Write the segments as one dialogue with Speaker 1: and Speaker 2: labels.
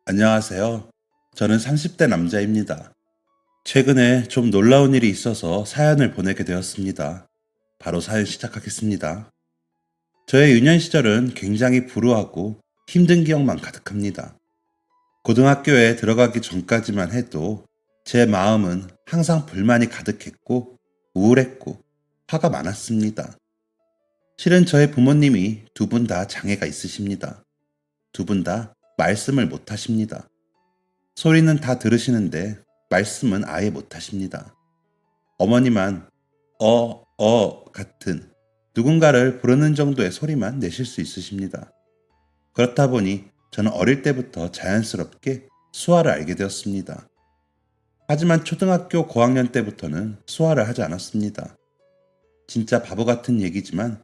Speaker 1: 안녕하세요. 저는 30대 남자입니다. 최근에 좀 놀라운 일이 있어서 사연을 보내게 되었습니다. 바로 사연 시작하겠습니다. 저의 유년 시절은 굉장히 불우하고 힘든 기억만 가득합니다. 고등학교에 들어가기 전까지만 해도 제 마음은 항상 불만이 가득했고 우울했고 화가 많았습니다. 실은 저의 부모님이 두 분 다 장애가 있으십니다. 두 분 다 말씀을 못 하십니다. 소리는 다 들으시는데 말씀은 아예 못 하십니다. 어머니만 같은 누군가를 부르는 정도의 소리만 내실 수 있으십니다. 그렇다 보니 저는 어릴 때부터 자연스럽게 수화를 알게 되었습니다. 하지만 초등학교 고학년 때부터는 수화를 하지 않았습니다. 진짜 바보 같은 얘기지만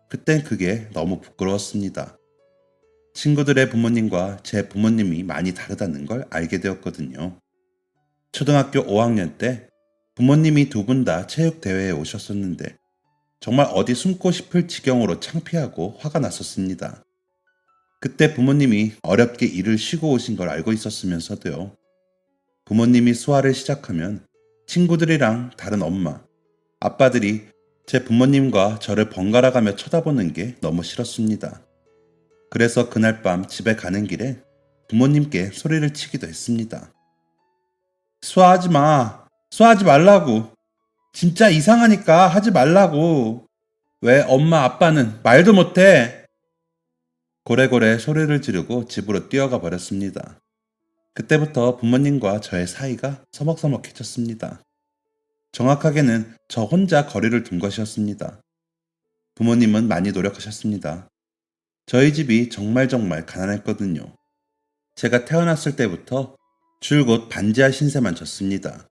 Speaker 1: 그땐 그게 너무 부끄러웠습니다. 친구들의 부모님과 제 부모님이 많이 다르다는 걸 알게 되었거든요. 초등학교 5학년 때 부모님이 두 분 다 체육대회에 오셨었는데 정말 어디 숨고 싶을 지경으로 창피하고 화가 났었습니다. 그때 부모님이 어렵게 일을 쉬고 오신 걸 알고 있었으면서도요. 부모님이 수화를 시작하면 친구들이랑 다른 엄마, 아빠들이 제 부모님과 저를 번갈아 가며 쳐다보는 게 너무 싫었습니다. 그래서 그날 밤 집에 가는 길에 부모님께 소리를 치기도 했습니다. 수화하지 마. 수화하지 말라고. 진짜 이상하니까 하지 말라고. 왜 엄마 아빠는 말도 못해? 고래고래 소리를 지르고 집으로 뛰어가 버렸습니다. 그때부터 부모님과 저의 사이가 서먹서먹해졌습니다. 정확하게는 저 혼자 거리를 둔 것이었습니다. 부모님은 많이 노력하셨습니다. 저희 집이 정말 가난했거든요. 제가 태어났을 때부터 줄곧 반지하 신세만 졌습니다.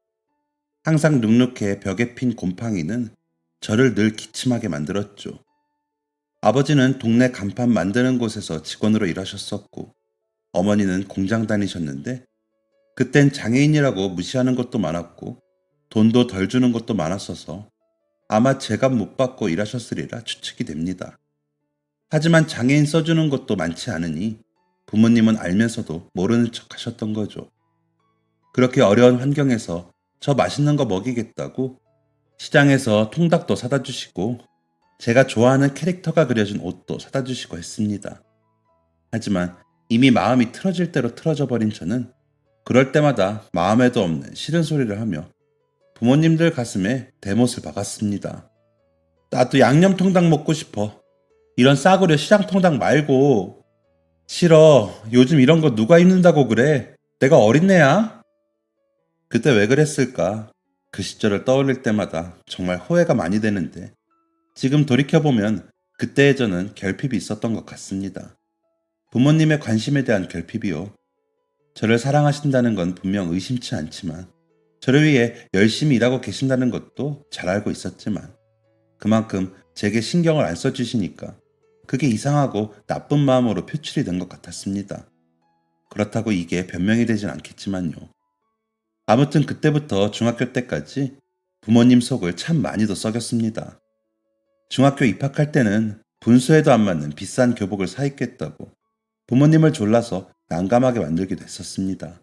Speaker 1: 항상 눅눅해 벽에 핀 곰팡이는 저를 늘 기침하게 만들었죠. 아버지는 동네 간판 만드는 곳에서 직원으로 일하셨었고, 어머니는 공장 다니셨는데, 그땐 장애인이라고 무시하는 것도 많았고, 돈도 덜 주는 것도 많았어서 아마 제값 못 받고 일하셨으리라 추측이 됩니다. 하지만 장애인 써주는 것도 많지 않으니 부모님은 알면서도 모르는 척 하셨던 거죠. 그렇게 어려운 환경에서 저 맛있는 거 먹이겠다고 시장에서 통닭도 사다 주시고 제가 좋아하는 캐릭터가 그려진 옷도 사다 주시고 했습니다. 하지만 이미 마음이 틀어질 대로 틀어져 버린 저는 그럴 때마다 마음에도 없는 싫은 소리를 하며 부모님들 가슴에 대못을 박았습니다. 나도 양념 통닭 먹고 싶어. 이런 싸구려 시장 통닭 말고. 싫어. 요즘 이런 거 누가 입는다고 그래. 내가 어린애야? 그때 왜 그랬을까? 그 시절을 떠올릴 때마다 정말 후회가 많이 되는데 지금 돌이켜보면 그때의 저는 결핍이 있었던 것 같습니다. 부모님의 관심에 대한 결핍이요. 저를 사랑하신다는 건 분명 의심치 않지만 저를 위해 열심히 일하고 계신다는 것도 잘 알고 있었지만 그만큼 제게 신경을 안 써주시니까 그게 이상하고 나쁜 마음으로 표출이 된 것 같았습니다. 그렇다고 이게 변명이 되진 않겠지만요. 아무튼 그때부터 중학교 때까지 부모님 속을 참 많이도 썩였습니다. 중학교 입학할 때는 분수에도 안 맞는 비싼 교복을 사 입겠다고 부모님을 졸라서 난감하게 만들기도 했었습니다.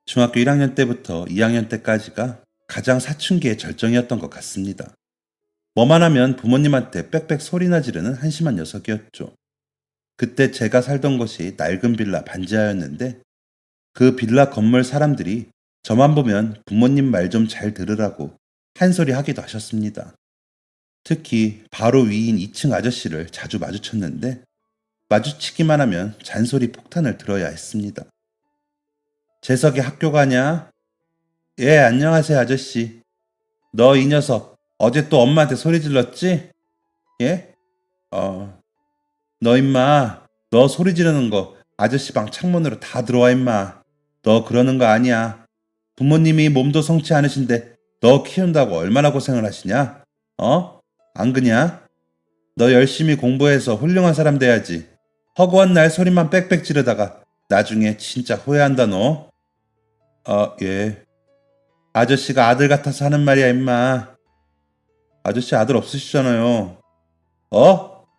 Speaker 1: 중학교 1학년 때부터 2학년 때까지가 가장 사춘기의 절정이었던 것 같습니다. 뭐만 하면 부모님한테 빽빽 소리나 지르는 한심한 녀석이었죠. 그때 제가 살던 곳이 낡은 빌라 반지하였는데 그 빌라 건물 사람들이 저만 보면 부모님 말 좀 잘 들으라고 한 소리 하기도 하셨습니다. 특히 바로 위인 2층 아저씨를 자주 마주쳤는데 마주치기만 하면 잔소리 폭탄을 들어야 했습니다. 재석이 학교 가냐? 예, 안녕하세요 아저씨. 너 이 녀석 어제 또 엄마한테 소리 질렀지? 예? 너 임마, 너 소리 지르는 거 아저씨 방 창문으로 다 들어와 임마. 너 그러는 거 아니야. 부모님이 몸도 성치 않으신데 너 키운다고 얼마나 고생을 하시냐? 안 그냐? 너 열심히 공부해서 훌륭한 사람 돼야지. 허구한 날 소리만 빽빽 지르다가 나중에 진짜 후회한다 너. 예. 아저씨가 아들 같아서 하는 말이야 임마. 아저씨 아들 없으시잖아요.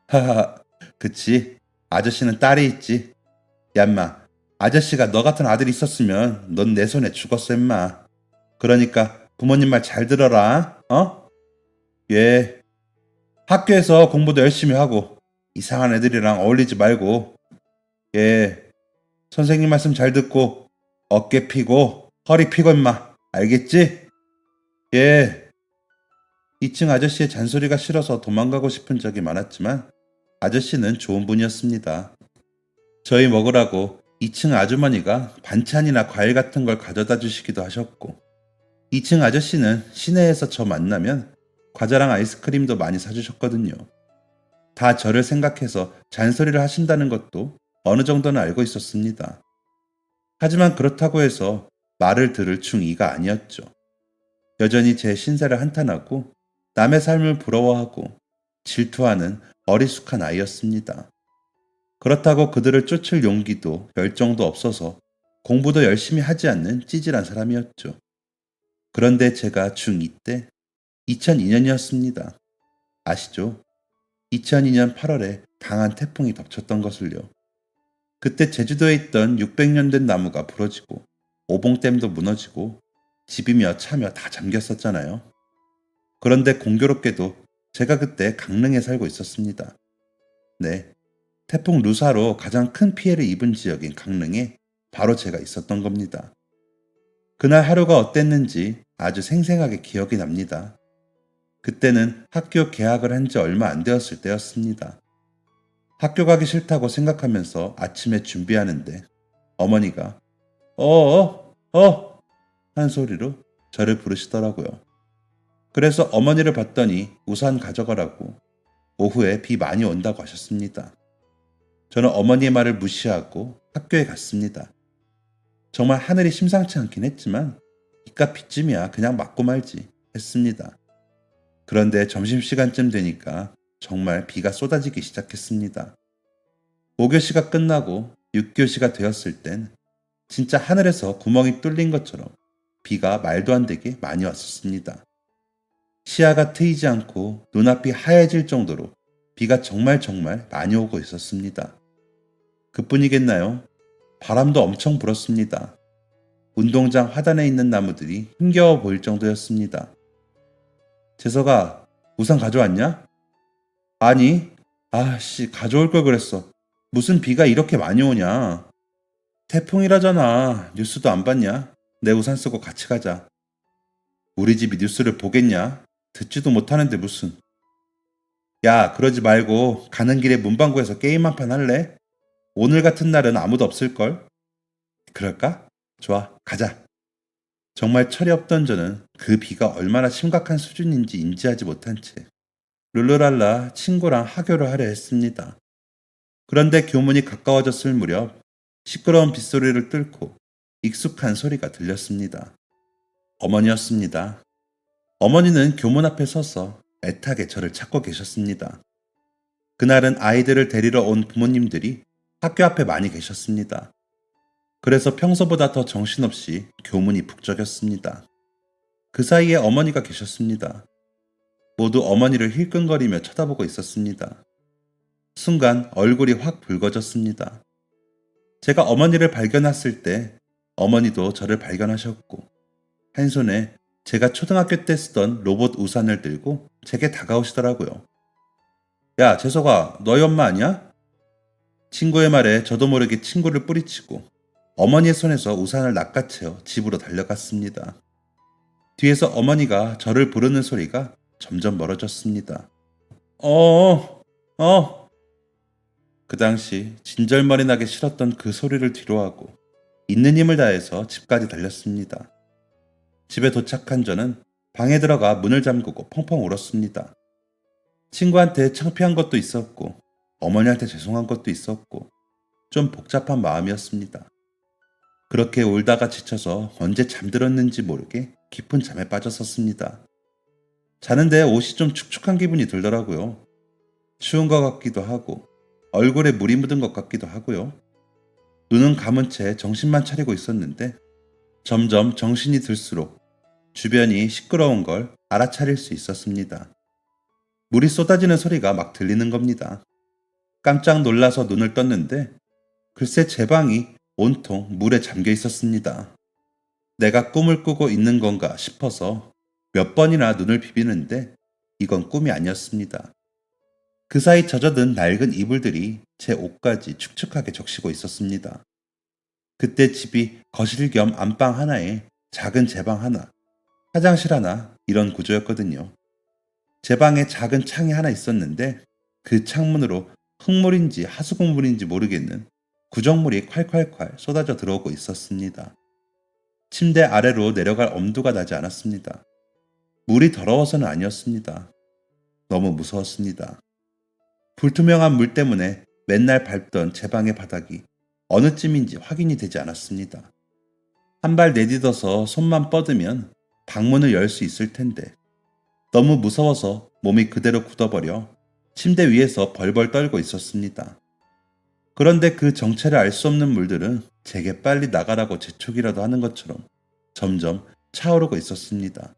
Speaker 1: 하하. 그치. 아저씨는 딸이 있지. 야, 인마. 아저씨가 너 같은 아들이 있었으면 넌 내 손에 죽었어, 임마. 그러니까 부모님 말 잘 들어라, 어? 예. 학교에서 공부도 열심히 하고 이상한 애들이랑 어울리지 말고, 예. 선생님 말씀 잘 듣고 어깨 피고 허리 피고 임마. 알겠지? 예. 2층 아저씨의 잔소리가 싫어서 도망가고 싶은 적이 많았지만 아저씨는 좋은 분이었습니다. 저희 먹으라고 2층 아주머니가 반찬이나 과일 같은 걸 가져다 주시기도 하셨고 2층 아저씨는 시내에서 저 만나면 과자랑 아이스크림도 많이 사주셨거든요. 다 저를 생각해서 잔소리를 하신다는 것도 어느 정도는 알고 있었습니다. 하지만 그렇다고 해서 말을 들을 중2가 아니었죠. 여전히 제 신세를 한탄하고 남의 삶을 부러워하고 질투하는 어리숙한 아이였습니다. 그렇다고 그들을 쫓을 용기도 열정도 없어서 공부도 열심히 하지 않는 찌질한 사람이었죠. 그런데 제가 중2 때 2002년이었습니다. 아시죠? 2002년 8월에 강한 태풍이 덮쳤던 것을요. 그때 제주도에 있던 600년 된 나무가 부러지고 오봉댐도 무너지고 집이며 차며 다 잠겼었잖아요. 그런데 공교롭게도 제가 그때 강릉에 살고 있었습니다. 네, 태풍 루사로 가장 큰 피해를 입은 지역인 강릉에 바로 제가 있었던 겁니다. 그날 하루가 어땠는지 아주 생생하게 기억이 납니다. 그때는 학교 개학을 한 지 얼마 안 되었을 때였습니다. 학교 가기 싫다고 생각하면서 아침에 준비하는데 어머니가 한 소리로 저를 부르시더라고요. 그래서 어머니를 봤더니 우산 가져가라고 오후에 비 많이 온다고 하셨습니다. 저는 어머니의 말을 무시하고 학교에 갔습니다. 정말 하늘이 심상치 않긴 했지만 이깟 비쯤이야 그냥 맞고 말지 했습니다. 그런데 점심시간쯤 되니까 정말 비가 쏟아지기 시작했습니다. 5교시가 끝나고 6교시가 되었을 땐 진짜 하늘에서 구멍이 뚫린 것처럼 비가 말도 안 되게 많이 왔었습니다. 시야가 트이지 않고 눈앞이 하얘질 정도로 비가 정말 많이 오고 있었습니다. 그뿐이겠나요? 바람도 엄청 불었습니다. 운동장 화단에 있는 나무들이 힘겨워 보일 정도였습니다. 재석아, 우산 가져왔냐? 아니, 가져올 걸 그랬어. 무슨 비가 이렇게 많이 오냐? 태풍이라잖아. 뉴스도 안 봤냐? 내 우산 쓰고 같이 가자. 우리 집이 뉴스를 보겠냐? 듣지도 못하는데 무슨. 야, 그러지 말고 가는 길에 문방구에서 게임 한 판 할래? 오늘 같은 날은 아무도 없을걸? 그럴까? 좋아, 가자. 정말 철이 없던 저는 그 비가 얼마나 심각한 수준인지 인지하지 못한 채 룰루랄라 친구랑 하교를 하려 했습니다. 그런데 교문이 가까워졌을 무렵 시끄러운 빗소리를 뚫고 익숙한 소리가 들렸습니다. 어머니였습니다. 어머니는 교문 앞에 서서 애타게 저를 찾고 계셨습니다. 그날은 아이들을 데리러 온 부모님들이 학교 앞에 많이 계셨습니다. 그래서 평소보다 더 정신없이 교문이 북적였습니다. 그 사이에 어머니가 계셨습니다. 모두 어머니를 힐끔거리며 쳐다보고 있었습니다. 순간 얼굴이 확 붉어졌습니다. 제가 어머니를 발견했을 때 어머니도 저를 발견하셨고 한 손에 제가 초등학교 때 쓰던 로봇 우산을 들고 제게 다가오시더라고요. 야, 재석아, 너희 엄마 아니야? 친구의 말에 저도 모르게 친구를 뿌리치고 어머니의 손에서 우산을 낚아채어 집으로 달려갔습니다. 뒤에서 어머니가 저를 부르는 소리가 점점 멀어졌습니다. 그 당시 진절머리 나게 싫었던 그 소리를 뒤로하고 있는 힘을 다해서 집까지 달렸습니다. 집에 도착한 저는 방에 들어가 문을 잠그고 펑펑 울었습니다. 친구한테 창피한 것도 있었고 어머니한테 죄송한 것도 있었고 좀 복잡한 마음이었습니다. 그렇게 울다가 지쳐서 언제 잠들었는지 모르게 깊은 잠에 빠졌었습니다. 자는데 옷이 좀 축축한 기분이 들더라고요. 추운 것 같기도 하고 얼굴에 물이 묻은 것 같기도 하고요. 눈은 감은 채 정신만 차리고 있었는데 점점 정신이 들수록 주변이 시끄러운 걸 알아차릴 수 있었습니다. 물이 쏟아지는 소리가 막 들리는 겁니다. 깜짝 놀라서 눈을 떴는데 글쎄 제 방이 온통 물에 잠겨 있었습니다. 내가 꿈을 꾸고 있는 건가 싶어서 몇 번이나 눈을 비비는데 이건 꿈이 아니었습니다. 그 사이 젖어든 낡은 이불들이 제 옷까지 축축하게 적시고 있었습니다. 그때 집이 거실 겸 안방 하나에 작은 제 방 하나, 화장실 하나 이런 구조였거든요. 제 방에 작은 창이 하나 있었는데 그 창문으로 흙물인지 하수구물인지 모르겠는 구정물이 콸콸콸 쏟아져 들어오고 있었습니다. 침대 아래로 내려갈 엄두가 나지 않았습니다. 물이 더러워서는 아니었습니다. 너무 무서웠습니다. 불투명한 물 때문에 맨날 밟던 제 방의 바닥이 어느 쯤인지 확인이 되지 않았습니다. 한 발 내딛어서 손만 뻗으면 방문을 열 수 있을 텐데 너무 무서워서 몸이 그대로 굳어버려 침대 위에서 벌벌 떨고 있었습니다. 그런데 그 정체를 알 수 없는 물들은 제게 빨리 나가라고 재촉이라도 하는 것처럼 점점 차오르고 있었습니다.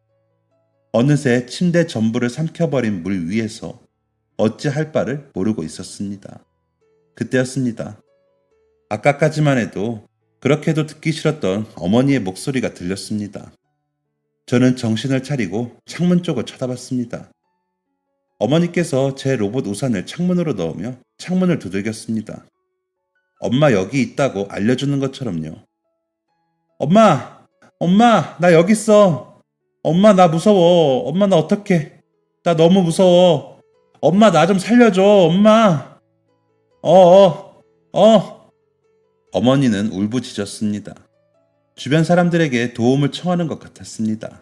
Speaker 1: 어느새 침대 전부를 삼켜버린 물 위에서 어찌할 바를 모르고 있었습니다. 그때였습니다. 아까까지만 해도 그렇게도 듣기 싫었던 어머니의 목소리가 들렸습니다. 저는 정신을 차리고 창문 쪽을 쳐다봤습니다. 어머니께서 제 로봇 우산을 창문으로 넣으며 창문을 두들겼습니다. 엄마 여기 있다고 알려주는 것처럼요. 엄마, 나 여기 있어. 엄마, 나 무서워. 엄마, 나 어떡해. 나 너무 무서워. 엄마, 나 좀 살려줘. 엄마. 어머니는 울부짖었습니다. 주변 사람들에게 도움을 청하는 것 같았습니다.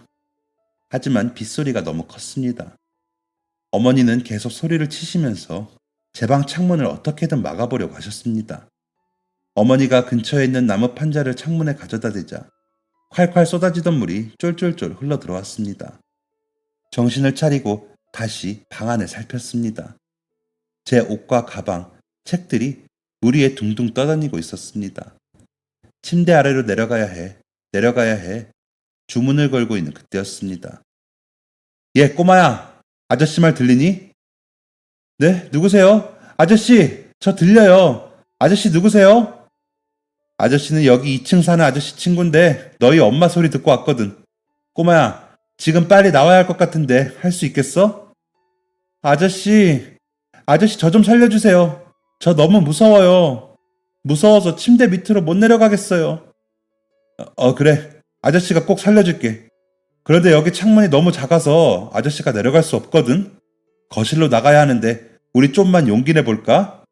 Speaker 1: 하지만 빗소리가 너무 컸습니다. 어머니는 계속 소리를 치시면서 제 방 창문을 어떻게든 막아보려고 하셨습니다. 어머니가 근처에 있는 나무 판자를 창문에 가져다 대자 콸콸 쏟아지던 물이 쫄쫄쫄 흘러 들어왔습니다. 정신을 차리고 다시 방 안을 살폈습니다. 제 옷과 가방, 책들이 물 위에 둥둥 떠다니고 있었습니다. 침대 아래로 내려가야 해. 주문을 걸고 있는 그때였습니다. 꼬마야, 아저씨 말 들리니? 네, 누구세요? 아저씨, 저 들려요. 아저씨 누구세요? 아저씨는 여기 2층 사는 아저씨 친구인데 너희 엄마 소리 듣고 왔거든. 꼬마야, 지금 빨리 나와야 할 것 같은데 할 수 있겠어? 아저씨 저 좀 살려주세요. 저 너무 무서워요. 무서워서 침대 밑으로 못 내려가겠어요. 그래. 아저씨가 꼭 살려줄게. 그런데 여기 창문이 너무 작아서 아저씨가 내려갈 수 없거든. 거실로 나가야 하는데 우리 좀만 용기 내볼까?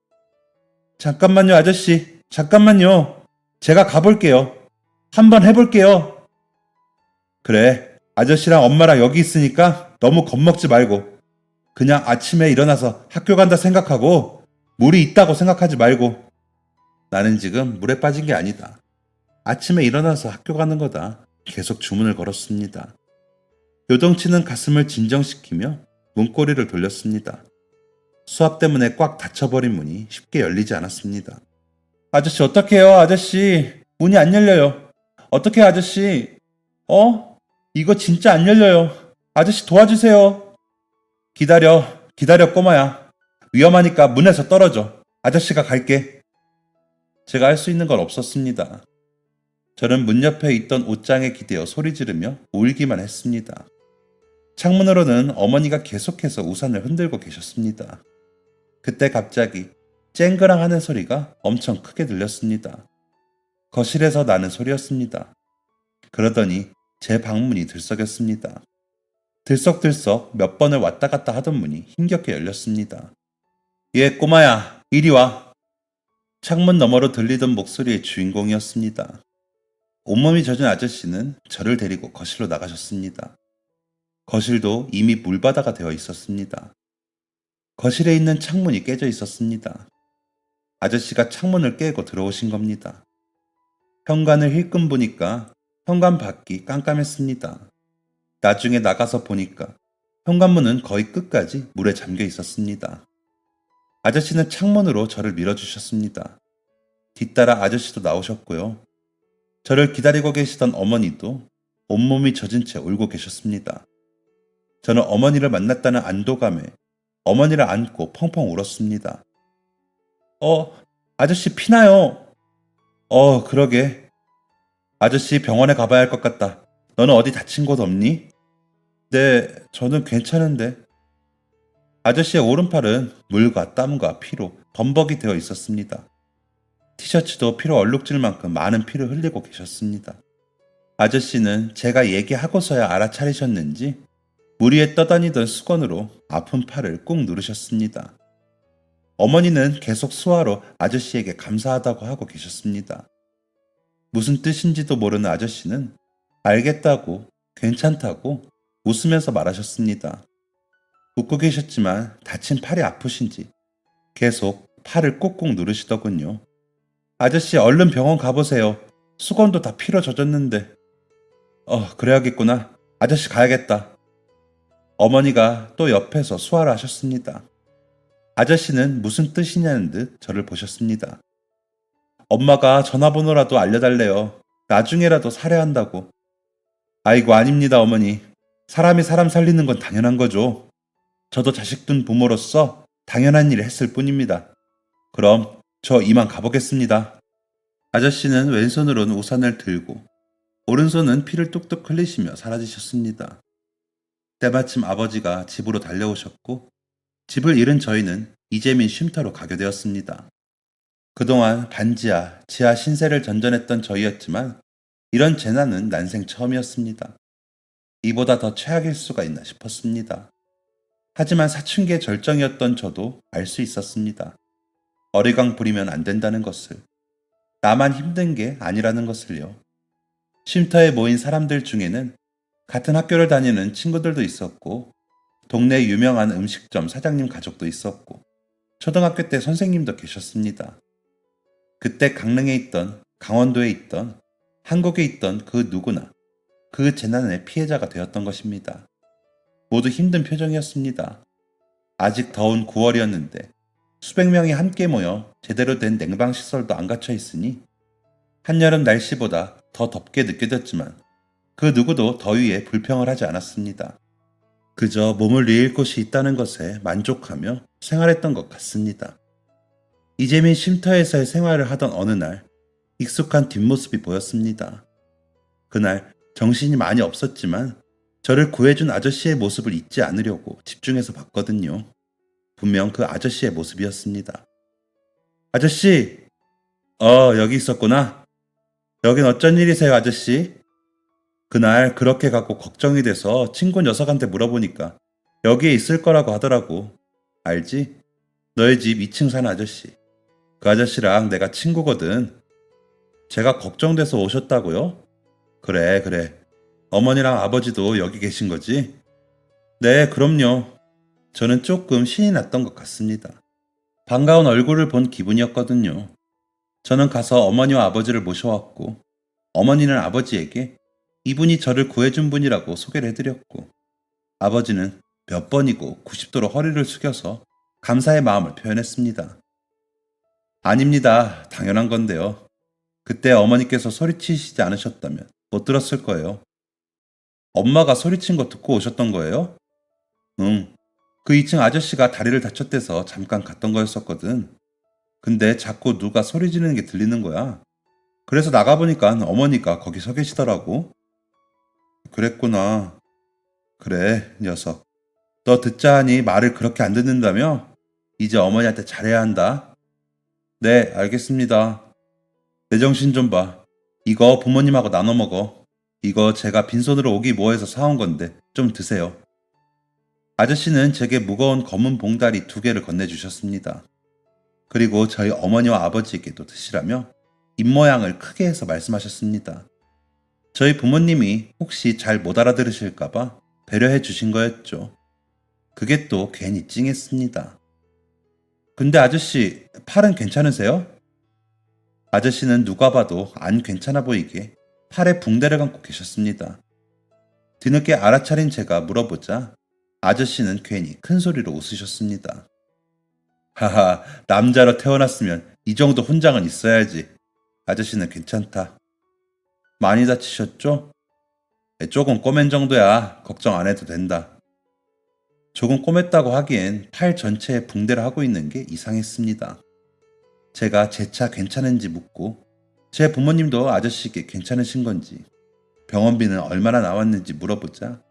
Speaker 1: 잠깐만요, 아저씨. 잠깐만요. 제가 가볼게요. 한번 해볼게요. 그래, 아저씨랑 엄마랑 여기 있으니까 너무 겁먹지 말고 그냥 아침에 일어나서 학교 간다 생각하고 물이 있다고 생각하지 말고 나는 지금 물에 빠진 게 아니다. 아침에 일어나서 학교 가는 거다. 계속 주문을 걸었습니다. 요동치는 가슴을 진정시키며 문고리를 돌렸습니다. 수압 때문에 꽉 닫혀버린 문이 쉽게 열리지 않았습니다. 아저씨 어떡해요, 아저씨. 문이 안 열려요. 어떡해, 아저씨. 이거 진짜 안 열려요. 아저씨 도와주세요. 기다려, 꼬마야. 위험하니까 문에서 떨어져. 아저씨가 갈게. 제가 할 수 있는 건 없었습니다. 저는 문 옆에 있던 옷장에 기대어 소리 지르며 울기만 했습니다. 창문으로는 어머니가 계속해서 우산을 흔들고 계셨습니다. 그때 갑자기 쨍그랑 하는 소리가 엄청 크게 들렸습니다. 거실에서 나는 소리였습니다. 그러더니 제 방문이 들썩였습니다. 들썩들썩 몇 번을 왔다 갔다 하던 문이 힘겹게 열렸습니다. 꼬마야, 이리 와. 창문 너머로 들리던 목소리의 주인공이었습니다. 온몸이 젖은 아저씨는 저를 데리고 거실로 나가셨습니다. 거실도 이미 물바다가 되어 있었습니다. 거실에 있는 창문이 깨져 있었습니다. 아저씨가 창문을 깨고 들어오신 겁니다. 현관을 힐끔 보니까 현관 밖이 깜깜했습니다. 나중에 나가서 보니까 현관문은 거의 끝까지 물에 잠겨 있었습니다. 아저씨는 창문으로 저를 밀어주셨습니다. 뒤따라 아저씨도 나오셨고요. 저를 기다리고 계시던 어머니도 온몸이 젖은 채 울고 계셨습니다. 저는 어머니를 만났다는 안도감에 어머니를 안고 펑펑 울었습니다. 아저씨 피나요. 그러게. 아저씨 병원에 가봐야 할 것 같다. 너는 어디 다친 곳 없니? 네, 저는 괜찮은데. 아저씨의 오른팔은 물과 땀과 피로 범벅이 되어 있었습니다. 티셔츠도 피로 얼룩질 만큼 많은 피를 흘리고 계셨습니다. 아저씨는 제가 얘기하고서야 알아차리셨는지 물 위에 떠다니던 수건으로 아픈 팔을 꾹 누르셨습니다. 어머니는 계속 수화로 아저씨에게 감사하다고 하고 계셨습니다. 무슨 뜻인지도 모르는 아저씨는 알겠다고, 괜찮다고 웃으면서 말하셨습니다. 웃고 계셨지만 다친 팔이 아프신지 계속 팔을 꾹꾹 누르시더군요. 아저씨 얼른 병원 가보세요. 수건도 다 피로 젖었는데. 그래야겠구나. 아저씨 가야겠다. 어머니가 또 옆에서 수화를 하셨습니다. 아저씨는 무슨 뜻이냐는 듯 저를 보셨습니다. 엄마가 전화번호라도 알려달래요. 나중에라도 살해한다고. 아이고 아닙니다 어머니. 사람이 사람 살리는 건 당연한 거죠. 저도 자식 둔 부모로서 당연한 일을 했을 뿐입니다. 그럼 저 이만 가보겠습니다. 아저씨는 왼손으로는 우산을 들고 오른손은 피를 뚝뚝 흘리시며 사라지셨습니다. 때마침 아버지가 집으로 달려오셨고 집을 잃은 저희는 이재민 쉼터로 가게 되었습니다. 그동안 반지하, 지하 신세를 전전했던 저희였지만 이런 재난은 난생 처음이었습니다. 이보다 더 최악일 수가 있나 싶었습니다. 하지만 사춘기의 절정이었던 저도 알 수 있었습니다. 어리광 부리면 안 된다는 것을, 나만 힘든 게 아니라는 것을요. 쉼터에 모인 사람들 중에는 같은 학교를 다니는 친구들도 있었고, 동네 유명한 음식점 사장님 가족도 있었고, 초등학교 때 선생님도 계셨습니다. 그때 강릉에 있던, 강원도에 있던, 한국에 있던 그 누구나 그 재난의 피해자가 되었던 것입니다. 모두 힘든 표정이었습니다. 아직 더운 9월이었는데 수백 명이 함께 모여 제대로 된 냉방시설도 안 갖춰 있으니 한여름 날씨보다 더 덥게 느껴졌지만 그 누구도 더위에 불평을 하지 않았습니다. 그저 몸을 이을 곳이 있다는 것에 만족하며 생활했던 것 같습니다. 이재민 쉼터에서의 생활을 하던 어느 날 익숙한 뒷모습이 보였습니다. 그날 정신이 많이 없었지만 저를 구해준 아저씨의 모습을 잊지 않으려고 집중해서 봤거든요. 분명 그 아저씨의 모습이었습니다. 아저씨! 여기 있었구나. 여긴 어쩐 일이세요, 아저씨? 그날 그렇게 갖고 걱정이 돼서 친구 녀석한테 물어보니까 여기에 있을 거라고 하더라고. 알지? 너희 집 2층 사는 아저씨. 그 아저씨랑 내가 친구거든. 제가 걱정돼서 오셨다고요? 그래, 그래. 어머니랑 아버지도 여기 계신 거지? 네, 그럼요. 저는 조금 신이 났던 것 같습니다. 반가운 얼굴을 본 기분이었거든요. 저는 가서 어머니와 아버지를 모셔왔고, 어머니는 아버지에게 이분이 저를 구해준 분이라고 소개를 해드렸고, 아버지는 몇 번이고 90도로 허리를 숙여서 감사의 마음을 표현했습니다. 아닙니다. 당연한 건데요. 그때 어머니께서 소리치시지 않으셨다면 못 들었을 거예요. 엄마가 소리친 거 듣고 오셨던 거예요? 응. 그 2층 아저씨가 다리를 다쳤대서 잠깐 갔던 거였었거든. 근데 자꾸 누가 소리 지르는 게 들리는 거야. 그래서 나가보니까 어머니가 거기 서 계시더라고. 그랬구나. 그래, 녀석. 너 듣자 하니 말을 그렇게 안 듣는다며? 이제 어머니한테 잘해야 한다. 네, 알겠습니다. 내 정신 좀 봐. 이거 부모님하고 나눠 먹어. 이거 제가 빈손으로 오기 뭐해서 사온 건데 좀 드세요. 아저씨는 제게 무거운 검은 봉다리 2개를 건네주셨습니다. 그리고 저희 어머니와 아버지에게도 드시라며 입모양을 크게 해서 말씀하셨습니다. 저희 부모님이 혹시 잘 못 알아들으실까봐 배려해 주신 거였죠. 그게 또 괜히 찡했습니다. 근데 아저씨, 팔은 괜찮으세요? 아저씨는 누가 봐도 안 괜찮아 보이게 팔에 붕대를 감고 계셨습니다. 뒤늦게 알아차린 제가 물어보자 아저씨는 괜히 큰 소리로 웃으셨습니다. 하하, 남자로 태어났으면 이 정도 훈장은 있어야지. 아저씨는 괜찮다. 많이 다치셨죠? 조금 꼬맨 정도야. 걱정 안 해도 된다. 조금 꼬맸다고 하기엔 팔 전체에 붕대를 하고 있는 게 이상했습니다. 제가 제 차 괜찮은지 묻고 제 부모님도 아저씨께 괜찮으신 건지, 병원비는 얼마나 나왔는지 물어보자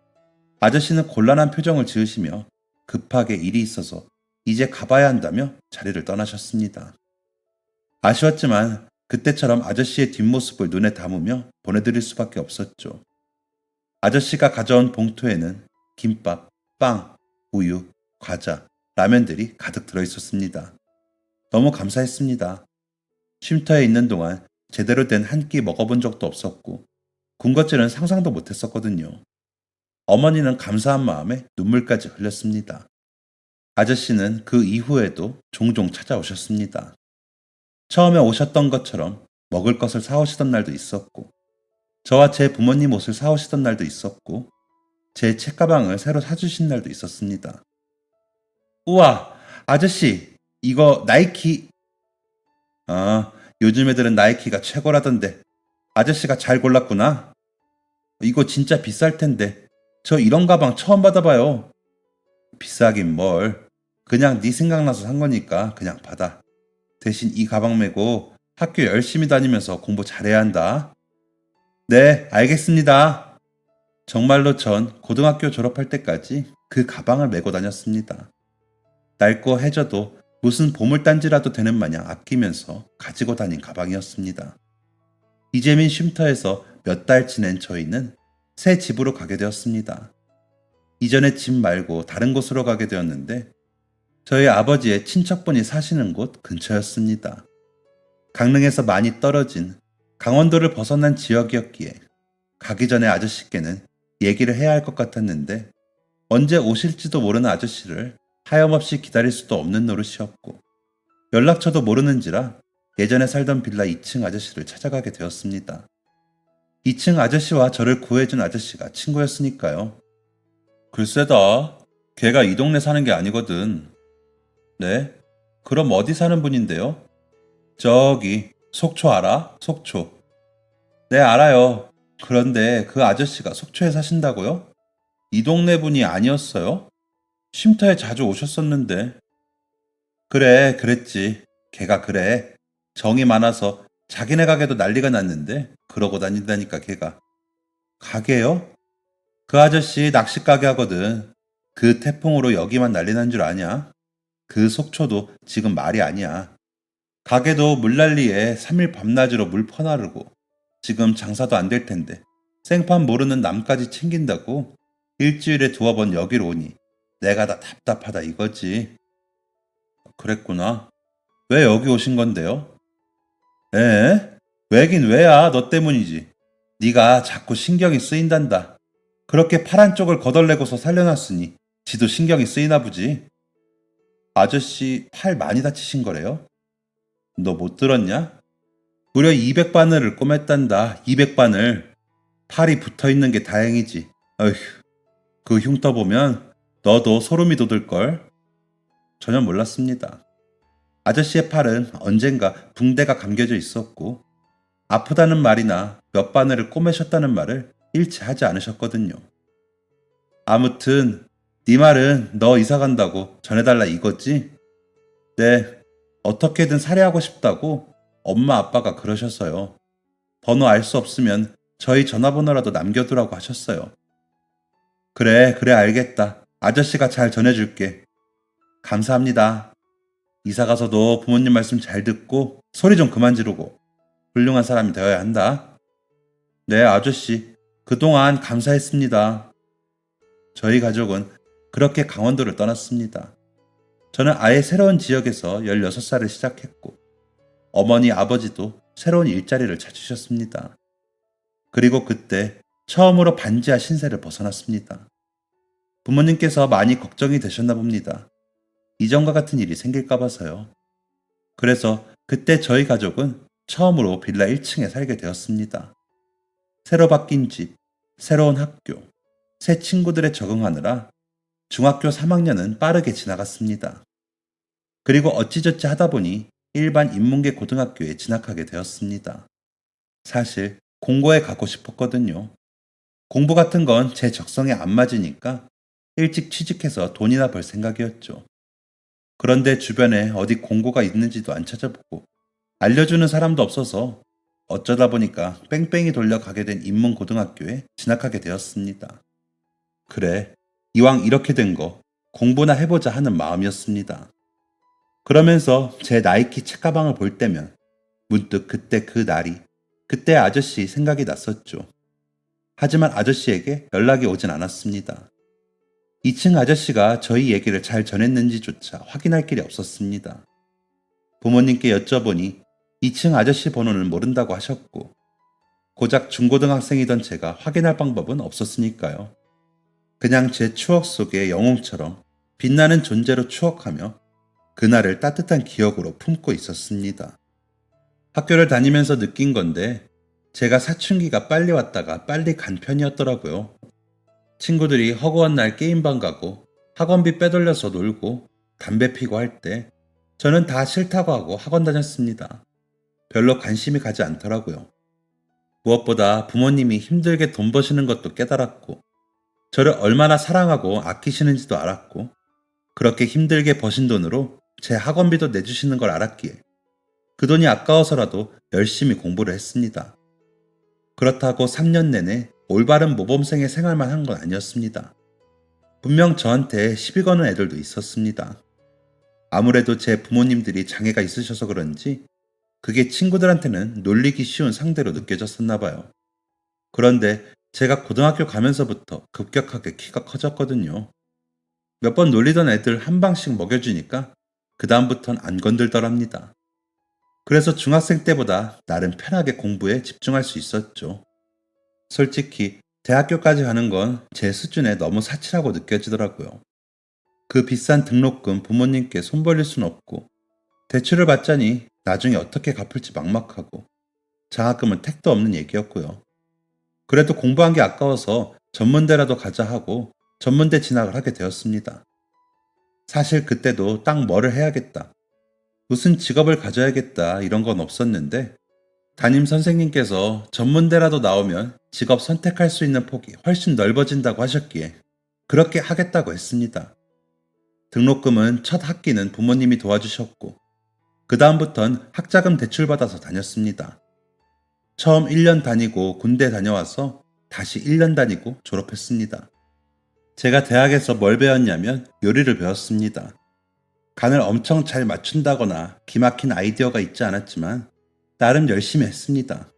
Speaker 1: 아저씨는 곤란한 표정을 지으시며 급하게 일이 있어서 이제 가봐야 한다며 자리를 떠나셨습니다. 아쉬웠지만 그때처럼 아저씨의 뒷모습을 눈에 담으며 보내드릴 수밖에 없었죠. 아저씨가 가져온 봉투에는 김밥, 빵, 우유, 과자, 라면들이 가득 들어있었습니다. 너무 감사했습니다. 쉼터에 있는 동안 제대로 된 한 끼 먹어본 적도 없었고 군것질은 상상도 못했었거든요. 어머니는 감사한 마음에 눈물까지 흘렸습니다. 아저씨는 그 이후에도 종종 찾아오셨습니다. 처음에 오셨던 것처럼 먹을 것을 사오시던 날도 있었고, 저와 제 부모님 옷을 사오시던 날도 있었고, 제 책가방을 새로 사주신 날도 있었습니다. 우와, 아저씨, 이거 나이키. 아, 요즘 애들은 나이키가 최고라던데, 아저씨가 잘 골랐구나. 이거 진짜 비쌀 텐데, 저 이런 가방 처음 받아봐요. 비싸긴 뭘. 그냥 네 생각나서 산 거니까 그냥 받아. 대신 이 가방 메고 학교 열심히 다니면서 공부 잘해야 한다. 네, 알겠습니다. 정말로 전 고등학교 졸업할 때까지 그 가방을 메고 다녔습니다. 낡고 해져도 무슨 보물단지라도 되는 마냥 아끼면서 가지고 다닌 가방이었습니다. 이재민 쉼터에서 몇 달 지낸 저희는 새 집으로 가게 되었습니다. 이전에 집 말고 다른 곳으로 가게 되었는데 저희 아버지의 친척분이 사시는 곳 근처였습니다. 강릉에서 많이 떨어진 강원도를 벗어난 지역이었기에 가기 전에 아저씨께는 얘기를 해야 할 것 같았는데 언제 오실지도 모르는 아저씨를 하염없이 기다릴 수도 없는 노릇이었고 연락처도 모르는지라 예전에 살던 빌라 2층 아저씨를 찾아가게 되었습니다. 2층 아저씨와 저를 구해준 아저씨가 친구였으니까요. 글쎄다. 걔가 이 동네 사는 게 아니거든. 네? 그럼 어디 사는 분인데요? 저기 속초 알아? 속초. 네, 알아요. 그런데 그 아저씨가 속초에 사신다고요? 이 동네 분이 아니었어요? 쉼터에 자주 오셨었는데. 그래, 그랬지. 걔가 그래. 정이 많아서 자기네 가게도 난리가 났는데 그러고 다닌다니까 걔가. 가게요? 그 아저씨 낚시 가게 하거든. 그 태풍으로 여기만 난리 난 줄 아냐? 그 속초도 지금 말이 아니야. 가게도 물난리에 3일 밤낮으로 물 퍼나르고 지금 장사도 안 될 텐데 생판 모르는 남까지 챙긴다고 일주일에 2번 여기로 오니 내가 다 답답하다 이거지. 그랬구나. 왜 여기 오신 건데요? 에? 왜긴 왜야? 너 때문이지. 네가 자꾸 신경이 쓰인단다. 그렇게 파란 쪽을 거덜내고서 살려놨으니 지도 신경이 쓰이나 보지. 아저씨 팔 많이 다치신 거래요? 너 못 들었냐? 무려 200바늘을 꼬맸단다. 200바늘. 팔이 붙어있는 게 다행이지. 어휴, 그 흉터 보면 너도 소름이 돋을걸? 전혀 몰랐습니다. 아저씨의 팔은 언젠가 붕대가 감겨져 있었고 아프다는 말이나 몇 바늘을 꼬매셨다는 말을 일체 하지 않으셨거든요. 아무튼 네 말은 너 이사 간다고 전해달라 이거지? 네, 어떻게든 살해하고 싶다고 엄마 아빠가 그러셔서요. 번호 알 수 없으면 저희 전화번호라도 남겨두라고 하셨어요. 그래, 그래 알겠다. 아저씨가 잘 전해줄게. 감사합니다. 이사 가서도 부모님 말씀 잘 듣고 소리 좀 그만 지르고 훌륭한 사람이 되어야 한다. 네, 아저씨. 그동안 감사했습니다. 저희 가족은 그렇게 강원도를 떠났습니다. 저는 아예 새로운 지역에서 16살을 시작했고 어머니 아버지도 새로운 일자리를 찾으셨습니다. 그리고 그때 처음으로 반지하 신세를 벗어났습니다. 부모님께서 많이 걱정이 되셨나 봅니다. 이전과 같은 일이 생길까 봐서요. 그래서 그때 저희 가족은 처음으로 빌라 1층에 살게 되었습니다. 새로 바뀐 집, 새로운 학교, 새 친구들에 적응하느라 중학교 3학년은 빠르게 지나갔습니다. 그리고 어찌저찌 하다 보니 일반 인문계 고등학교에 진학하게 되었습니다. 사실 공고에 가고 싶었거든요. 공부 같은 건 제 적성에 안 맞으니까 일찍 취직해서 돈이나 벌 생각이었죠. 그런데 주변에 어디 공고가 있는지도 안 찾아보고 알려주는 사람도 없어서 어쩌다 보니까 뺑뺑이 돌려 가게 된 인문고등학교에 진학하게 되었습니다. 그래, 이왕 이렇게 된 거 공부나 해보자 하는 마음이었습니다. 그러면서 제 나이키 책가방을 볼 때면 문득 그때 그 날이, 그때 아저씨 생각이 났었죠. 하지만 아저씨에게 연락이 오진 않았습니다. 2층 아저씨가 저희 얘기를 잘 전했는지조차 확인할 길이 없었습니다. 부모님께 여쭤보니 2층 아저씨 번호는 모른다고 하셨고, 고작 중고등학생이던 제가 확인할 방법은 없었으니까요. 그냥 제 추억 속의 영웅처럼 빛나는 존재로 추억하며 그날을 따뜻한 기억으로 품고 있었습니다. 학교를 다니면서 느낀 건데 제가 사춘기가 빨리 왔다가 빨리 간 편이었더라고요. 친구들이 허구한 날 게임방 가고 학원비 빼돌려서 놀고 담배 피고 할 때 저는 다 싫다고 하고 학원 다녔습니다. 별로 관심이 가지 않더라고요. 무엇보다 부모님이 힘들게 돈 버시는 것도 깨달았고 저를 얼마나 사랑하고 아끼시는지도 알았고 그렇게 힘들게 버신 돈으로 제 학원비도 내주시는 걸 알았기에 그 돈이 아까워서라도 열심히 공부를 했습니다. 그렇다고 3년 내내 올바른 모범생의 생활만 한 건 아니었습니다. 분명 저한테 시비 거는 애들도 있었습니다. 아무래도 제 부모님들이 장애가 있으셔서 그런지 그게 친구들한테는 놀리기 쉬운 상대로 느껴졌었나 봐요. 그런데 제가 고등학교 가면서부터 급격하게 키가 커졌거든요. 몇 번 놀리던 애들 한 방씩 먹여주니까 그다음부턴 안 건들더랍니다. 그래서 중학생 때보다 나름 편하게 공부에 집중할 수 있었죠. 솔직히 대학교까지 가는 건 제 수준에 너무 사치라고 느껴지더라고요. 그 비싼 등록금 부모님께 손 벌릴 순 없고 대출을 받자니 나중에 어떻게 갚을지 막막하고 장학금은 택도 없는 얘기였고요. 그래도 공부한 게 아까워서 전문대라도 가자 하고 전문대 진학을 하게 되었습니다. 사실 그때도 딱 뭐를 해야겠다, 무슨 직업을 가져야겠다 이런 건 없었는데 담임 선생님께서 전문대라도 나오면 직업 선택할 수 있는 폭이 훨씬 넓어진다고 하셨기에 그렇게 하겠다고 했습니다. 등록금은 첫 학기는 부모님이 도와주셨고 그 다음부턴 학자금 대출받아서 다녔습니다. 처음 1년 다니고 군대 다녀와서 다시 1년 다니고 졸업했습니다. 제가 대학에서 뭘 배웠냐면 요리를 배웠습니다. 간을 엄청 잘 맞춘다거나 기막힌 아이디어가 있지 않았지만 나름 열심히 했습니다.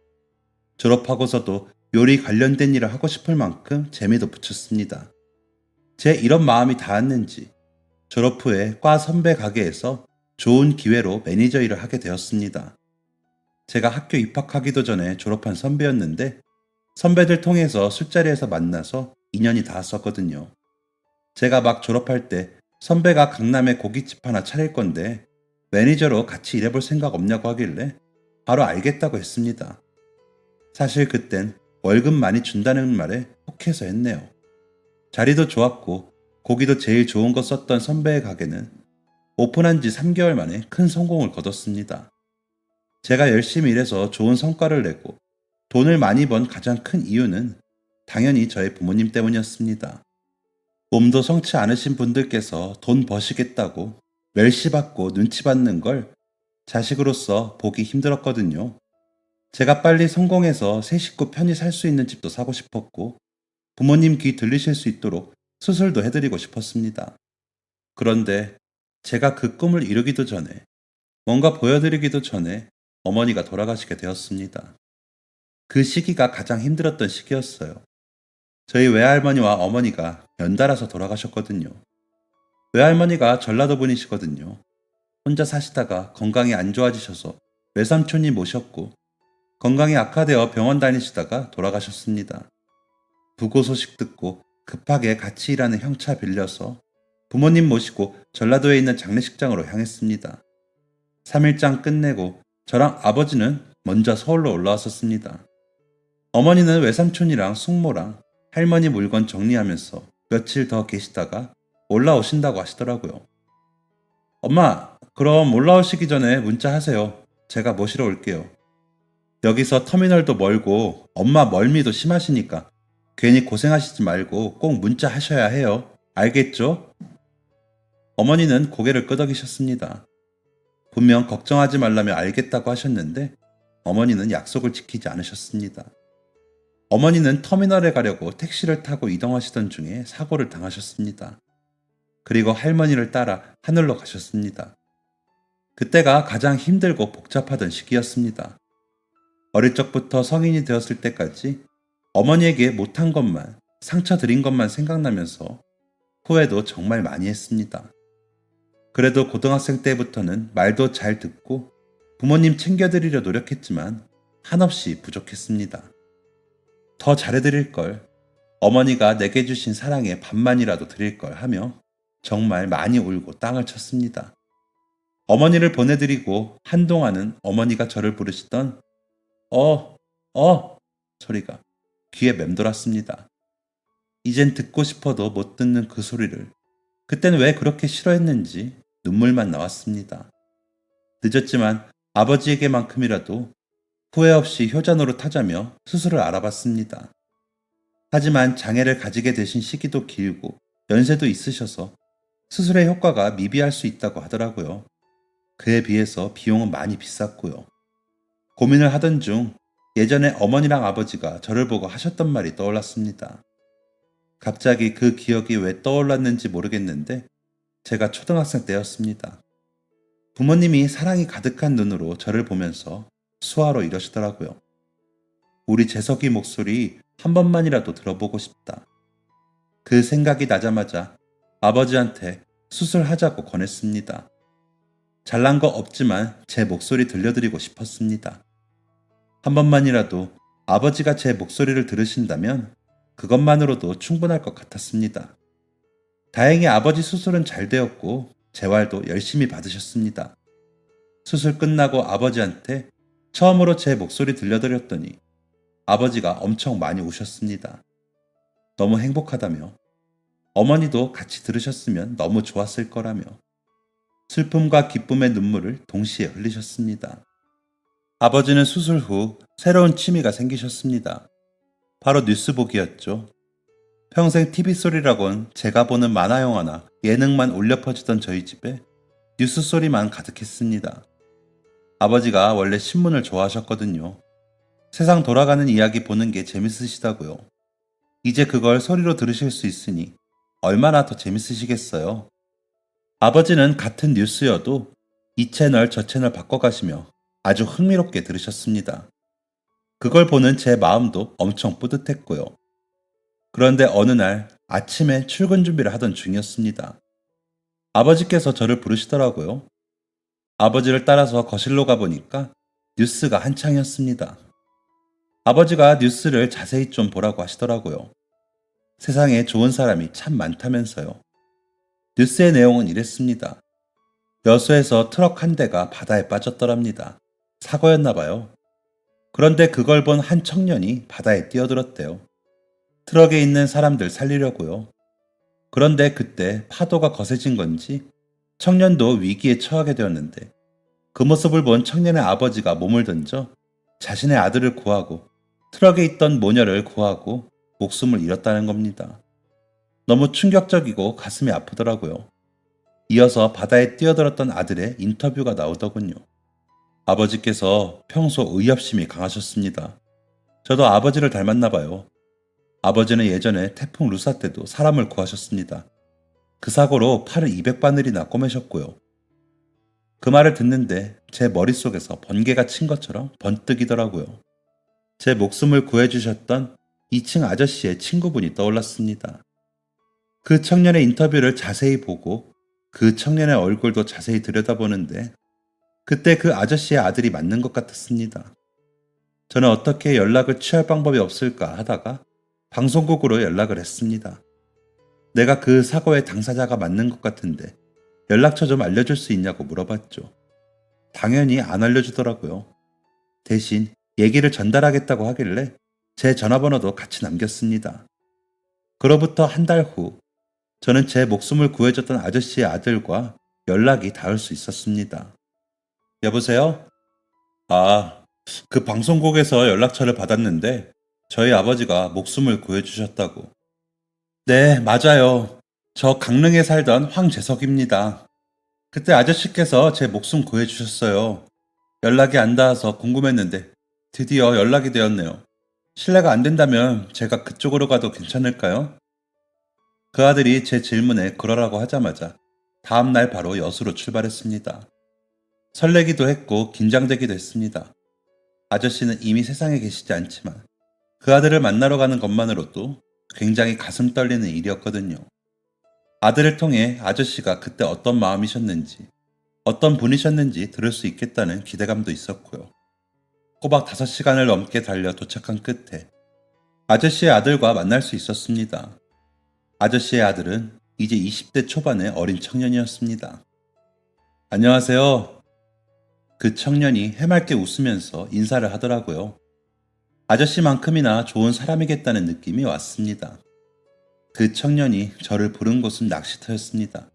Speaker 1: 졸업하고서도 요리 관련된 일을 하고 싶을 만큼 재미도 붙였습니다. 제 이런 마음이 닿았는지 졸업 후에 과 선배 가게에서 좋은 기회로 매니저 일을 하게 되었습니다. 제가 학교 입학하기도 전에 졸업한 선배였는데 선배들 통해서 술자리에서 만나서 인연이 닿았었거든요. 제가 막 졸업할 때 선배가 강남에 고깃집 하나 차릴 건데 매니저로 같이 일해볼 생각 없냐고 하길래 바로 알겠다고 했습니다. 사실 그땐 월급 많이 준다는 말에 혹해서 했네요. 자리도 좋았고 고기도 제일 좋은 거 썼던 선배의 가게는 오픈한 지 3개월 만에 큰 성공을 거뒀습니다. 제가 열심히 일해서 좋은 성과를 내고 돈을 많이 번 가장 큰 이유는 당연히 저의 부모님 때문이었습니다. 몸도 성치 않으신 분들께서 돈 버시겠다고 멸시받고 눈치 받는 걸 자식으로서 보기 힘들었거든요. 제가 빨리 성공해서 새 식구 편히 살 수 있는 집도 사고 싶었고 부모님 귀 들리실 수 있도록 수술도 해드리고 싶었습니다. 그런데 제가 그 꿈을 이루기도 전에, 뭔가 보여드리기도 전에 어머니가 돌아가시게 되었습니다. 그 시기가 가장 힘들었던 시기였어요. 저희 외할머니와 어머니가 연달아서 돌아가셨거든요. 외할머니가 전라도 분이시거든요. 혼자 사시다가 건강이 안 좋아지셔서 외삼촌이 모셨고 건강이 악화되어 병원 다니시다가 돌아가셨습니다. 부고 소식 듣고 급하게 같이 일하는 형차 빌려서 부모님 모시고 전라도에 있는 장례식장으로 향했습니다. 3일장 끝내고 저랑 아버지는 먼저 서울로 올라왔었습니다. 어머니는 외삼촌이랑 숙모랑 할머니 물건 정리하면서 며칠 더 계시다가 올라오신다고 하시더라고요. 엄마, 그럼 올라오시기 전에 문자 하세요. 제가 모시러 올게요. 여기서 터미널도 멀고 엄마 멀미도 심하시니까 괜히 고생하시지 말고 꼭 문자 하셔야 해요. 알겠죠? 어머니는 고개를 끄덕이셨습니다. 분명 걱정하지 말라며 알겠다고 하셨는데 어머니는 약속을 지키지 않으셨습니다. 어머니는 터미널에 가려고 택시를 타고 이동하시던 중에 사고를 당하셨습니다. 그리고 할머니를 따라 하늘로 가셨습니다. 그때가 가장 힘들고 복잡하던 시기였습니다. 어릴 적부터 성인이 되었을 때까지 어머니에게 못한 것만, 상처 드린 것만 생각나면서 후회도 정말 많이 했습니다. 그래도 고등학생 때부터는 말도 잘 듣고 부모님 챙겨드리려 노력했지만 한없이 부족했습니다. 더 잘해드릴 걸, 어머니가 내게 주신 사랑의 반만이라도 드릴 걸 하며 정말 많이 울고 땅을 쳤습니다. 어머니를 보내드리고 한동안은 어머니가 저를 부르시던 소리가 귀에 맴돌았습니다. 이젠 듣고 싶어도 못 듣는 그 소리를 그땐 왜 그렇게 싫어했는지 눈물만 나왔습니다. 늦었지만 아버지에게만큼이라도 후회 없이 효자 노릇하자며 수술을 알아봤습니다. 하지만 장애를 가지게 되신 시기도 길고 연세도 있으셔서 수술의 효과가 미비할 수 있다고 하더라고요. 그에 비해서 비용은 많이 비쌌고요. 고민을 하던 중 예전에 어머니랑 아버지가 저를 보고 하셨던 말이 떠올랐습니다. 갑자기 그 기억이 왜 떠올랐는지 모르겠는데 제가 초등학생 때였습니다. 부모님이 사랑이 가득한 눈으로 저를 보면서 수화로 이러시더라고요. 우리 재석이 목소리 한 번만이라도 들어보고 싶다. 그 생각이 나자마자 아버지한테 수술하자고 권했습니다. 잘난 거 없지만 제 목소리 들려드리고 싶었습니다. 한 번만이라도 아버지가 제 목소리를 들으신다면 그것만으로도 충분할 것 같았습니다. 다행히 아버지 수술은 잘 되었고 재활도 열심히 받으셨습니다. 수술 끝나고 아버지한테 처음으로 제 목소리 들려드렸더니 아버지가 엄청 많이 우셨습니다. 너무 행복하다며, 어머니도 같이 들으셨으면 너무 좋았을 거라며 슬픔과 기쁨의 눈물을 동시에 흘리셨습니다. 아버지는 수술 후 새로운 취미가 생기셨습니다. 바로 뉴스 보기였죠. 평생 TV 소리라곤 제가 보는 만화 영화나 예능만 울려 퍼지던 저희 집에 뉴스 소리만 가득했습니다. 아버지가 원래 신문을 좋아하셨거든요. 세상 돌아가는 이야기 보는 게 재밌으시다고요. 이제 그걸 소리로 들으실 수 있으니 얼마나 더 재밌으시겠어요. 아버지는 같은 뉴스여도 이 채널 저 채널 바꿔가시며 아주 흥미롭게 들으셨습니다. 그걸 보는 제 마음도 엄청 뿌듯했고요. 그런데 어느 날 아침에 출근 준비를 하던 중이었습니다. 아버지께서 저를 부르시더라고요. 아버지를 따라서 거실로 가보니까 뉴스가 한창이었습니다. 아버지가 뉴스를 자세히 좀 보라고 하시더라고요. 세상에 좋은 사람이 참 많다면서요. 뉴스의 내용은 이랬습니다. 여수에서 트럭 한 대가 바다에 빠졌더랍니다. 사고였나봐요. 그런데 그걸 본 한 청년이 바다에 뛰어들었대요. 트럭에 있는 사람들 살리려고요. 그런데 그때 파도가 거세진 건지 청년도 위기에 처하게 되었는데 그 모습을 본 청년의 아버지가 몸을 던져 자신의 아들을 구하고 트럭에 있던 모녀를 구하고 목숨을 잃었다는 겁니다. 너무 충격적이고 가슴이 아프더라고요. 이어서 바다에 뛰어들었던 아들의 인터뷰가 나오더군요. 아버지께서 평소 의협심이 강하셨습니다. 저도 아버지를 닮았나 봐요. 아버지는 예전에 태풍 루사 때도 사람을 구하셨습니다. 그 사고로 팔을 200바늘이나 꼬매셨고요. 그 말을 듣는데 제 머릿속에서 번개가 친 것처럼 번뜩이더라고요. 제 목숨을 구해주셨던 2층 아저씨의 친구분이 떠올랐습니다. 그 청년의 인터뷰를 자세히 보고 그 청년의 얼굴도 자세히 들여다보는데 그때 그 아저씨의 아들이 맞는 것 같았습니다. 저는 어떻게 연락을 취할 방법이 없을까 하다가 방송국으로 연락을 했습니다. 내가 그 사고의 당사자가 맞는 것 같은데 연락처 좀 알려줄 수 있냐고 물어봤죠. 당연히 안 알려주더라고요. 대신 얘기를 전달하겠다고 하길래 제 전화번호도 같이 남겼습니다. 그로부터 한 달 후 저는 제 목숨을 구해줬던 아저씨의 아들과 연락이 닿을 수 있었습니다. 여보세요? 그 방송국에서 연락처를 받았는데 저희 아버지가 목숨을 구해주셨다고. 네, 맞아요. 저 강릉에 살던 황재석입니다. 그때 아저씨께서 제 목숨 구해주셨어요. 연락이 안 닿아서 궁금했는데 드디어 연락이 되었네요. 실례가 안 된다면 제가 그쪽으로 가도 괜찮을까요? 그 아들이 제 질문에 그러라고 하자마자 다음날 바로 여수로 출발했습니다. 설레기도 했고 긴장되기도 했습니다. 아저씨는 이미 세상에 계시지 않지만 그 아들을 만나러 가는 것만으로도 굉장히 가슴 떨리는 일이었거든요. 아들을 통해 아저씨가 그때 어떤 마음이셨는지, 어떤 분이셨는지 들을 수 있겠다는 기대감도 있었고요. 꼬박 5시간을 넘게 달려 도착한 끝에 아저씨의 아들과 만날 수 있었습니다. 아저씨의 아들은 이제 20대 초반의 어린 청년이었습니다. 안녕하세요. 그 청년이 해맑게 웃으면서 인사를 하더라고요. 아저씨만큼이나 좋은 사람이겠다는 느낌이 왔습니다. 그 청년이 저를 부른 곳은 낚시터였습니다.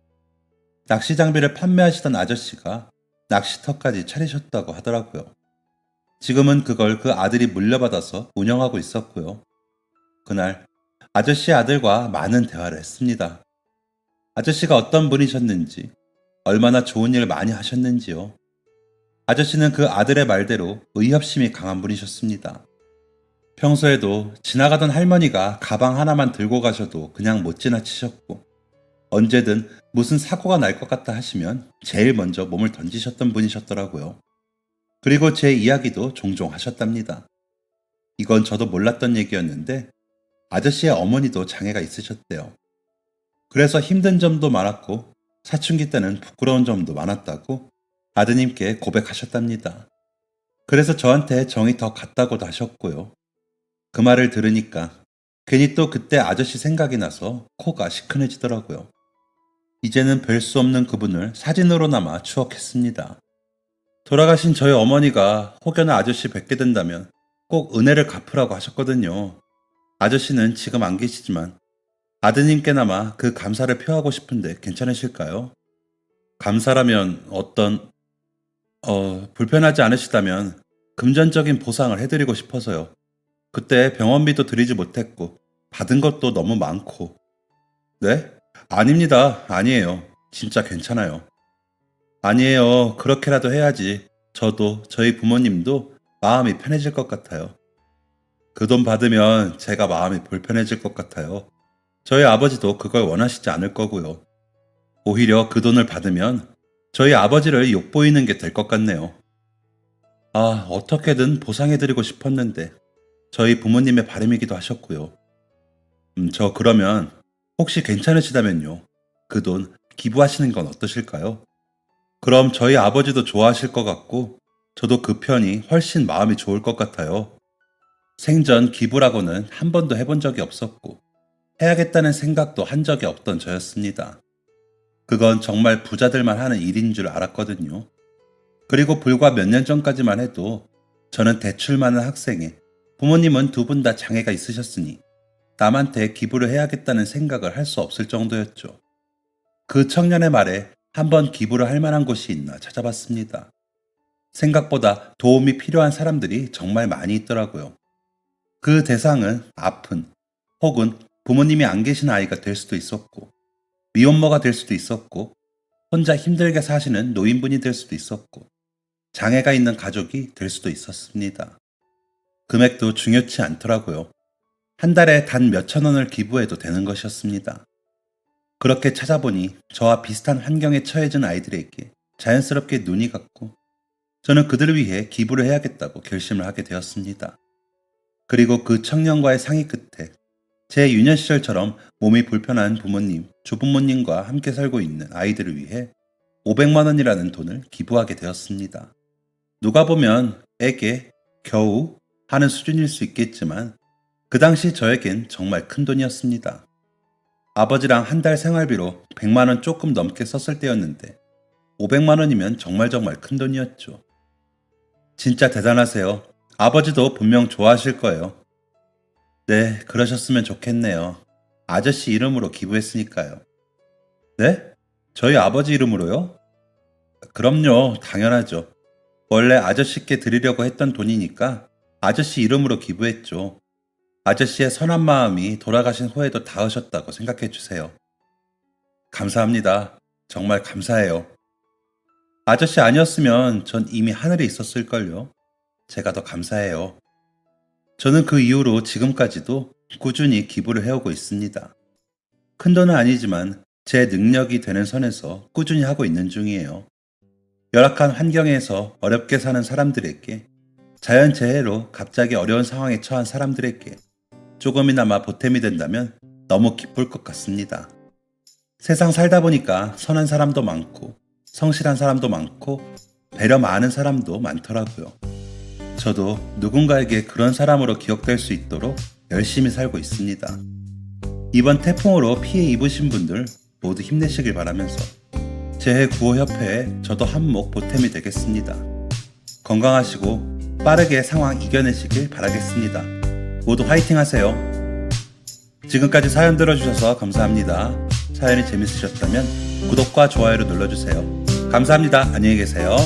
Speaker 1: 낚시 장비를 판매하시던 아저씨가 낚시터까지 차리셨다고 하더라고요. 지금은 그걸 그 아들이 물려받아서 운영하고 있었고요. 그날 아저씨의 아들과 많은 대화를 했습니다. 아저씨가 어떤 분이셨는지, 얼마나 좋은 일을 많이 하셨는지요. 아저씨는 그 아들의 말대로 의협심이 강한 분이셨습니다. 평소에도 지나가던 할머니가 가방 하나만 들고 가셔도 그냥 못 지나치셨고, 언제든 무슨 사고가 날 것 같다 하시면 제일 먼저 몸을 던지셨던 분이셨더라고요. 그리고 제 이야기도 종종 하셨답니다. 이건 저도 몰랐던 얘기였는데 아저씨의 어머니도 장애가 있으셨대요. 그래서 힘든 점도 많았고 사춘기 때는 부끄러운 점도 많았다고 아드님께 고백하셨답니다. 그래서 저한테 정이 더 갔다고도 하셨고요. 그 말을 들으니까 괜히 또 그때 아저씨 생각이 나서 코가 시큰해지더라고요. 이제는 뵐 수 없는 그분을 사진으로나마 추억했습니다. 돌아가신 저희 어머니가 혹여나 아저씨 뵙게 된다면 꼭 은혜를 갚으라고 하셨거든요. 아저씨는 지금 안 계시지만 아드님께나마 그 감사를 표하고 싶은데 괜찮으실까요? 감사라면 불편하지 않으시다면 금전적인 보상을 해드리고 싶어서요. 그때 병원비도 드리지 못했고 받은 것도 너무 많고. 네? 아닙니다. 아니에요. 진짜 괜찮아요. 아니에요. 그렇게라도 해야지 저도 저희 부모님도 마음이 편해질 것 같아요. 그 돈 받으면 제가 마음이 불편해질 것 같아요. 저희 아버지도 그걸 원하시지 않을 거고요. 오히려 그 돈을 받으면 저희 아버지를 욕보이는 게 될 것 같네요. 아, 어떻게든 보상해드리고 싶었는데 저희 부모님의 바람이기도 하셨고요. 저 그러면 혹시 괜찮으시다면요. 그 돈 기부하시는 건 어떠실까요? 그럼 저희 아버지도 좋아하실 것 같고 저도 그 편이 훨씬 마음이 좋을 것 같아요. 생전 기부라고는 한 번도 해본 적이 없었고 해야겠다는 생각도 한 적이 없던 저였습니다. 그건 정말 부자들만 하는 일인 줄 알았거든요. 그리고 불과 몇 년 전까지만 해도 저는 대출 많은 학생에 부모님은 두 분 다 장애가 있으셨으니 남한테 기부를 해야겠다는 생각을 할 수 없을 정도였죠. 그 청년의 말에 한번 기부를 할 만한 곳이 있나 찾아봤습니다. 생각보다 도움이 필요한 사람들이 정말 많이 있더라고요. 그 대상은 아픈 혹은 부모님이 안 계신 아이가 될 수도 있었고, 미혼모가 될 수도 있었고, 혼자 힘들게 사시는 노인분이 될 수도 있었고, 장애가 있는 가족이 될 수도 있었습니다. 금액도 중요치 않더라고요. 한 달에 단 몇천 원을 기부해도 되는 것이었습니다. 그렇게 찾아보니 저와 비슷한 환경에 처해진 아이들에게 자연스럽게 눈이 갔고, 저는 그들을 위해 기부를 해야겠다고 결심을 하게 되었습니다. 그리고 그 청년과의 상의 끝에 제 유년 시절처럼 몸이 불편한 부모님, 조부모님과 함께 살고 있는 아이들을 위해 500만 원이라는 돈을 기부하게 되었습니다. 누가 보면 에게 겨우 하는 수준일 수 있겠지만 그 당시 저에겐 정말 큰 돈이었습니다. 아버지랑 한 달 생활비로 100만 원 조금 넘게 썼을 때였는데 500만 원이면 정말 큰 돈이었죠. 진짜 대단하세요. 아버지도 분명 좋아하실 거예요. 네, 그러셨으면 좋겠네요. 아저씨 이름으로 기부했으니까요. 네? 저희 아버지 이름으로요? 그럼요, 당연하죠. 원래 아저씨께 드리려고 했던 돈이니까 아저씨 이름으로 기부했죠. 아저씨의 선한 마음이 돌아가신 후에도 닿으셨다고 생각해 주세요. 감사합니다. 정말 감사해요. 아저씨 아니었으면 전 이미 하늘에 있었을걸요. 제가 더 감사해요. 저는 그 이후로 지금까지도 꾸준히 기부를 해오고 있습니다. 큰 돈은 아니지만 제 능력이 되는 선에서 꾸준히 하고 있는 중이에요. 열악한 환경에서 어렵게 사는 사람들에게, 자연재해로 갑자기 어려운 상황에 처한 사람들에게 조금이나마 보탬이 된다면 너무 기쁠 것 같습니다. 세상 살다 보니까 선한 사람도 많고 성실한 사람도 많고 배려 많은 사람도 많더라고요. 저도 누군가에게 그런 사람으로 기억될 수 있도록 열심히 살고 있습니다. 이번 태풍으로 피해 입으신 분들 모두 힘내시길 바라면서 재해구호협회에 저도 한몫 보탬이 되겠습니다. 건강하시고 빠르게 상황 이겨내시길 바라겠습니다. 모두 화이팅 하세요. 지금까지 사연 들어주셔서 감사합니다. 사연이 재밌으셨다면 구독과 좋아요를 눌러주세요. 감사합니다. 안녕히 계세요.